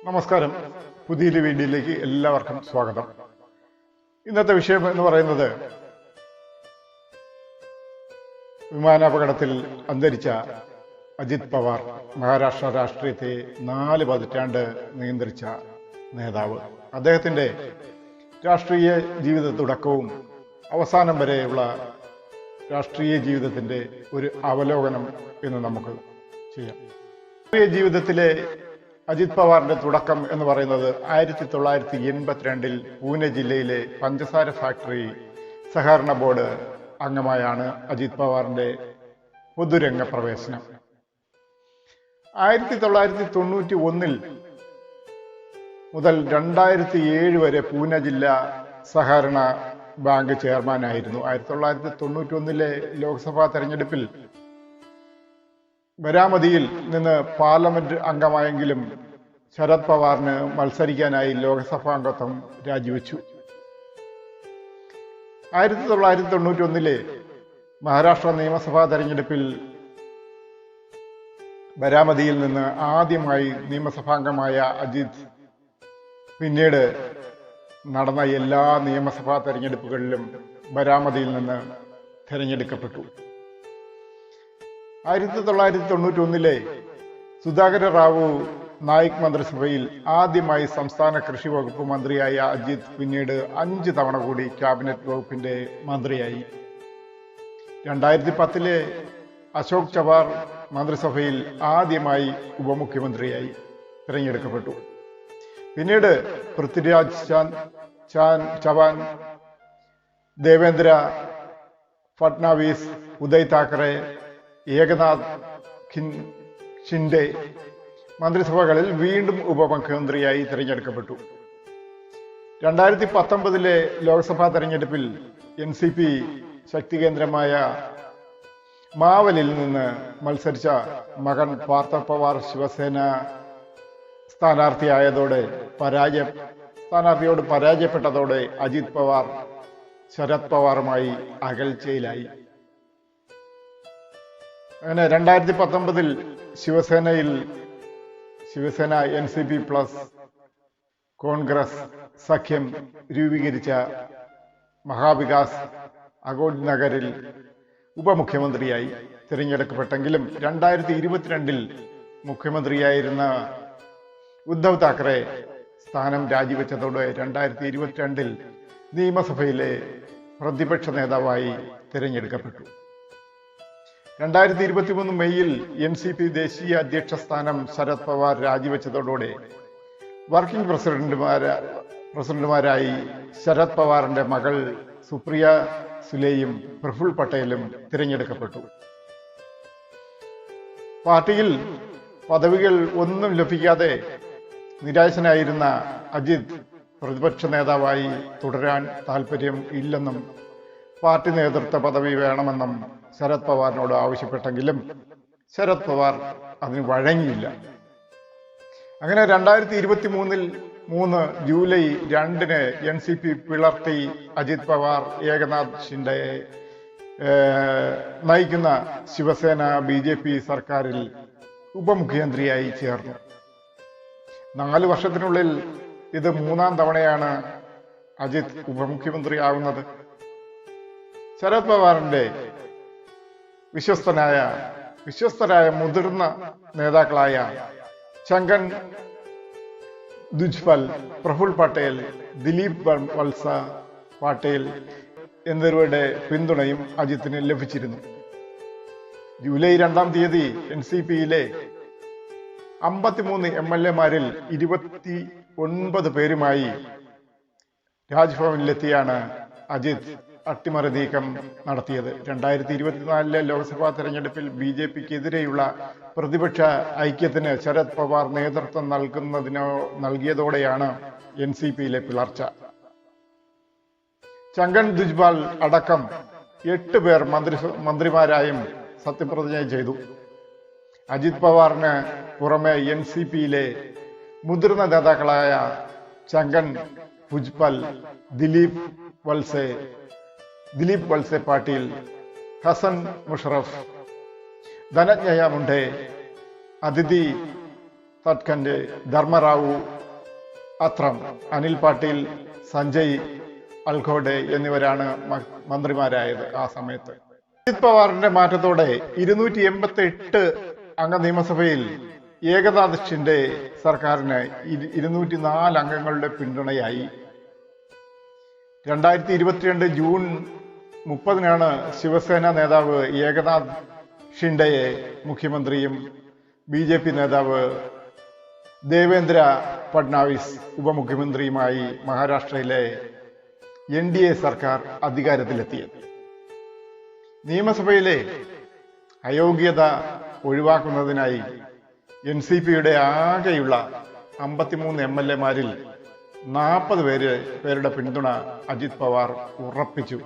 നമസ്കാരം. പുതിയൊരു വീഡിയോയിലേക്ക് എല്ലാവർക്കും സ്വാഗതം. ഇന്നത്തെ വിഷയം എന്ന് പറയുന്നത് വിമാനാപകടത്തിൽ അന്തരിച്ച അജിത് പവാർ, മഹാരാഷ്ട്ര രാഷ്ട്രീയത്തെ 4 പതിറ്റാണ്ട് നിയന്ത്രിച്ച നേതാവ്. അദ്ദേഹത്തിൻ്റെ രാഷ്ട്രീയ ജീവിത തുടക്കവും അവസാനം വരെയുള്ള രാഷ്ട്രീയ ജീവിതത്തിൻ്റെ ഒരു അവലോകനം എന്ന് നമുക്ക് ചെയ്യാം. രാഷ്ട്രീയ ജീവിതത്തിലെ അജിത് പവാറിന്റെ തുടക്കം എന്ന് പറയുന്നത് 1982 പൂനെ ജില്ലയിലെ പഞ്ചസാര ഫാക്ടറി സഹകരണ ബോർഡ് അംഗമായാണ് അജിത് പവാറിന്റെ പൊതുരംഗ പ്രവേശനം. 1991 മുതൽ 2007 വരെ പൂനെ ജില്ലാ സഹകരണ ബാങ്ക് ചെയർമാനായിരുന്നു. 1991 ലോക്സഭാ തെരഞ്ഞെടുപ്പിൽ ബരാമതിയിൽ നിന്ന് പാർലമെന്റ് അംഗമായെങ്കിലും ശരത് പവാറിന് മത്സരിക്കാനായി ലോക്സഭാ അംഗത്വം രാജിവെച്ചു. 1991 മഹാരാഷ്ട്ര നിയമസഭാ തെരഞ്ഞെടുപ്പിൽ ബരാമതിയിൽ നിന്ന് ആദ്യമായി നിയമസഭാംഗമായ അജിത് പിന്നീട് നടന്ന എല്ലാ നിയമസഭാ തെരഞ്ഞെടുപ്പുകളിലും ബരാമതിയിൽ നിന്ന് തിരഞ്ഞെടുക്കപ്പെട്ടു. 1991 സുധാകര റാവു നായിക് മന്ത്രിസഭയിൽ ആദ്യമായി സംസ്ഥാന കൃഷി വകുപ്പ് മന്ത്രിയായ അജിത് പിന്നീട് 5 തവണ കൂടി ക്യാബിനറ്റ് വകുപ്പിന്റെ മന്ത്രിയായി. 2010 അശോക് ചവാർ മന്ത്രിസഭയിൽ ആദ്യമായി ഉപമുഖ്യമന്ത്രിയായി തിരഞ്ഞെടുക്കപ്പെട്ടു. പിന്നീട് പൃഥ്വിരാജ് ചവാൻ, ദേവേന്ദ്ര ഫട്നാവിസ്, ഉദയ് താക്കറെ, ഏകനാഥ് ഷിൻഡെ മന്ത്രിസഭകളിൽ വീണ്ടും ഉപമുഖ്യമന്ത്രിയായി തിരഞ്ഞെടുക്കപ്പെട്ടു. 2019 ലോക്സഭാ തെരഞ്ഞെടുപ്പിൽ NCP ശക്തി കേന്ദ്രമായ മാവലിൽ നിന്ന് മത്സരിച്ച മകൻ പാർത്ഥ പവാർ ശിവസേന സ്ഥാനാർത്ഥിയോട് പരാജയപ്പെട്ടതോടെ അജിത് പവാർ ശരത് പവാറുമായി അകൽച്ചയിലായി. അങ്ങനെ 2019 ശിവസേന NCP പ്ലസ് കോൺഗ്രസ് സഖ്യം രൂപീകരിച്ച മഹാവികാസ് അഘോഡ് നഗറിൽ ഉപമുഖ്യമന്ത്രിയായി തിരഞ്ഞെടുക്കപ്പെട്ടെങ്കിലും 2022 മുഖ്യമന്ത്രിയായിരുന്ന ഉദ്ധവ് താക്കറെ സ്ഥാനം രാജിവെച്ചതോടെ 2022 നിയമസഭയിലെ പ്രതിപക്ഷ നേതാവായി തിരഞ്ഞെടുക്കപ്പെട്ടു. 2023 മെയ്യിൽ NCP ദേശീയ അധ്യക്ഷ സ്ഥാനം ശരത് പവാർ രാജിവെച്ചതോടെ വർക്കിംഗ് പ്രസിഡന്റുമാരായി ശരത് പവാറിന്റെ മകൾ സുപ്രിയ സുലെയും പ്രഫുൽ പട്ടേലും തിരഞ്ഞെടുക്കപ്പെട്ടു. പാർട്ടിയിൽ പദവികൾ ഒന്നും ലഭിക്കാതെ നിരാശനായിരുന്ന അജിത് പ്രതിപക്ഷ നേതാവായി തുടരാൻ താല്പര്യം ഇല്ലെന്നും പാർട്ടി നേതൃത്വ പദവി വേണമെന്നും ശരത് പവാറിനോട് ആവശ്യപ്പെട്ടെങ്കിലും ശരത് പവാർ അതിന് വഴങ്ങിയില്ല. അങ്ങനെ 2023 ജൂലൈ 2 NCP പിളർത്തി അജിത് പവാർ ഏകനാഥ് ഷിൻഡയെ നയിക്കുന്ന ശിവസേന BJP സർക്കാരിൽ ഉപമുഖ്യമന്ത്രിയായി ചേർന്നു. 4 വർഷത്തിനുള്ളിൽ ഇത് 3-ാം തവണയാണ് അജിത് ഉപമുഖ്യമന്ത്രിയാവുന്നത്. ശരത് പവാറിന്റെ വിശ്വസ്തരായ മുതിർന്ന നേതാക്കളായ ഛഗൻ ദുജ്ബൽ, പ്രഫുൽ പട്ടേൽ, ദിലീപ് വത്സ പാട്ടേൽ എന്നിവരുടെ പിന്തുണയും അജിത്തിന് ലഭിച്ചിരുന്നു. ജൂലൈ 2-ാം തീയതി NCPയിലെ 53 MLA-മാരിൽ 29 പേരുമായി രാജ്ഭവനിലെത്തിയാണ് അജിത് അട്ടിമറി നീക്കം നടത്തിയത്. 2024 ലോക്സഭാ തെരഞ്ഞെടുപ്പിൽ BJPക്കെതിരെയുള്ള പ്രതിപക്ഷ ഐക്യത്തിന് ശരത് പവാർ നേതൃത്വം നൽകിയതോടെയാണ് NCPയിലെ പിളർച്ച. ഛഗൻ ദുജ്ബൽ അടക്കം 8 പേർ മന്ത്രിമാരായും സത്യപ്രതിജ്ഞ ചെയ്തു. അജിത് പവാറിന് പുറമെ NCPയിലെ മുതിർന്ന നേതാക്കളായ ഛഗൻ ഭുജ്ബൽ, ദിലീപ് വത്സെ പാട്ടീൽ, ഹസൻ മുഷറഫ്, ധനഞ്ജയ മുണ്ഡെ, അതിഥി തട്കൻഡ്, ധർമ്മറാവു അത്രം, അനിൽ പാട്ടീൽ, സഞ്ജയ് അൽഘോഡെ എന്നിവരാണ് മന്ത്രിമാരായത് ആ സമയത്ത്. അജിത് പവാറിന്റെ മാറ്റത്തോടെ 288 അംഗ നിയമസഭയിൽ ഏകനാഥ് ഷിൻഡെ സർക്കാരിന് 204 അംഗങ്ങളുടെ പിന്തുണയായി. 2022 ജൂൺ 30 ശിവസേന നേതാവ് ഏകനാഥ് ഷിൻഡെയെ മുഖ്യമന്ത്രിയും BJP നേതാവ് ദേവേന്ദ്ര ഫഡ്നാവിസ് ഉപമുഖ്യമന്ത്രിയുമായി മഹാരാഷ്ട്രയിലെ NDA സർക്കാർ അധികാരത്തിലെത്തിയത്. നിയമസഭയിലെ അയോഗ്യത ഒഴിവാക്കുന്നതിനായി NCPയുടെ ആകെയുള്ള 53 MLA-മാരിൽ 40 പേരുടെ പിന്തുണ അജിത് പവാർ ഉറപ്പിച്ചു.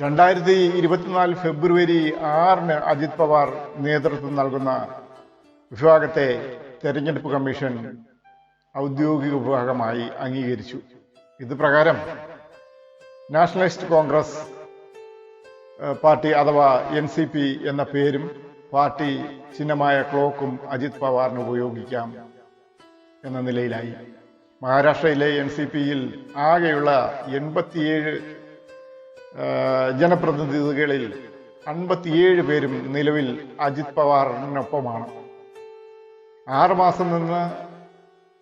2024 ഫെബ്രുവരി 6 അജിത് പവാർ നേതൃത്വം നൽകുന്ന വിഭാഗത്തെ തെരഞ്ഞെടുപ്പ് കമ്മീഷൻ ഔദ്യോഗിക വിഭാഗമായി അംഗീകരിച്ചു. ഇത് പ്രകാരം നാഷണലിസ്റ്റ് കോൺഗ്രസ് പാർട്ടി അഥവാ NCP എന്ന പേരും പാർട്ടി ചിഹ്നമായ ക്ലോക്കും അജിത് പവാറിന് ഉപയോഗിക്കാം എന്ന നിലയിലായി. മഹാരാഷ്ട്രയിലെ NCPയിൽ ആകെയുള്ള 87 ജനപ്രതിനിധികളിൽ 57 പേരും നിലവിൽ അജിത് പവാറിനൊപ്പമാണ്. 6 മാസം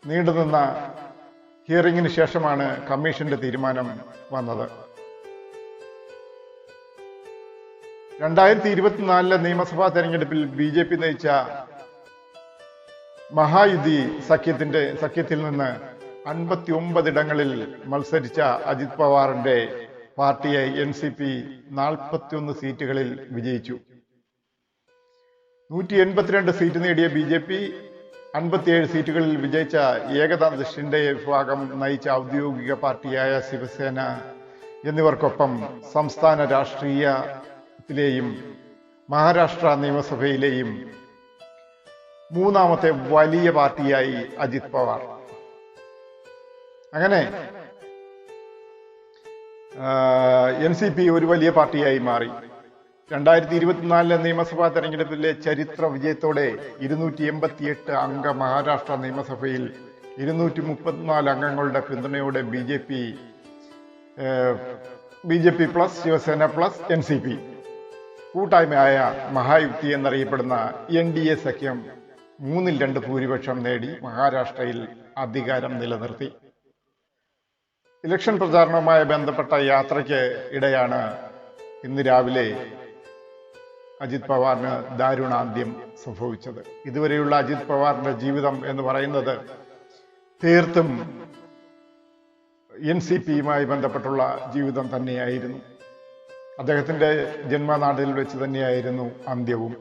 നീണ്ടുനിന്ന ഹിയറിംഗിന് ശേഷമാണ് കമ്മീഷന്റെ തീരുമാനം വന്നത്. 2024 നിയമസഭാ തെരഞ്ഞെടുപ്പിൽ BJP നയിച്ച മഹായുതി സഖ്യത്തിൽ നിന്ന് 59 ഇടങ്ങളിൽ മത്സരിച്ച അജിത് പവാറിന്റെ പാർട്ടിയെ NCP 41 സീറ്റുകളിൽ വിജയിച്ചു. 182 സീറ്റ് നേടിയ BJP 57 സീറ്റുകളിൽ വിജയിച്ച ഏകനാഥ് ഷിൻഡെ വിഭാഗം നയിച്ച ഔദ്യോഗിക പാർട്ടിയായ ശിവസേന എന്നിവർക്കൊപ്പം സംസ്ഥാന രാഷ്ട്രീയത്തിലെയും മഹാരാഷ്ട്ര നിയമസഭയിലെയും മൂന്നാമത്തെ വലിയ പാർട്ടിയായി അജിത് പവാർ. അങ്ങനെ NCP ഒരു വലിയ പാർട്ടിയായി മാറി. 2024 നിയമസഭാ തെരഞ്ഞെടുപ്പിലെ ചരിത്ര വിജയത്തോടെ 288 അംഗ മഹാരാഷ്ട്ര നിയമസഭയിൽ 234 അംഗങ്ങളുടെ പിന്തുണയോടെ BJP plus Shiv Sena plus NCP കൂട്ടായ്മയായ മഹായുക്തി എന്നറിയപ്പെടുന്ന NDA സഖ്യം 2/3 ഭൂരിപക്ഷം നേടി മഹാരാഷ്ട്രയിൽ അധികാരം നിലനിർത്തി. ഇലക്ഷൻ പ്രചാരണവുമായി ബന്ധപ്പെട്ട യാത്രയ്ക്ക് ഇടെയാണ് ഇന്ന് രാവിലെ അജിത് പവാറിന് ദാരുണാന്ത്യം സംഭവിച്ചത്. ഇതുവരെയുള്ള അജിത് പവാറിന്റെ ജീവിതം എന്ന് പറയുന്നത് തീർത്തും NCPയുമായി ബന്ധപ്പെട്ടുള്ള ജീവിതം തന്നെയായിരുന്നു. അദ്ദേഹത്തിന്റെ ജന്മനാട്ടിൽ വെച്ച് തന്നെയായിരുന്നു അന്ത്യവും.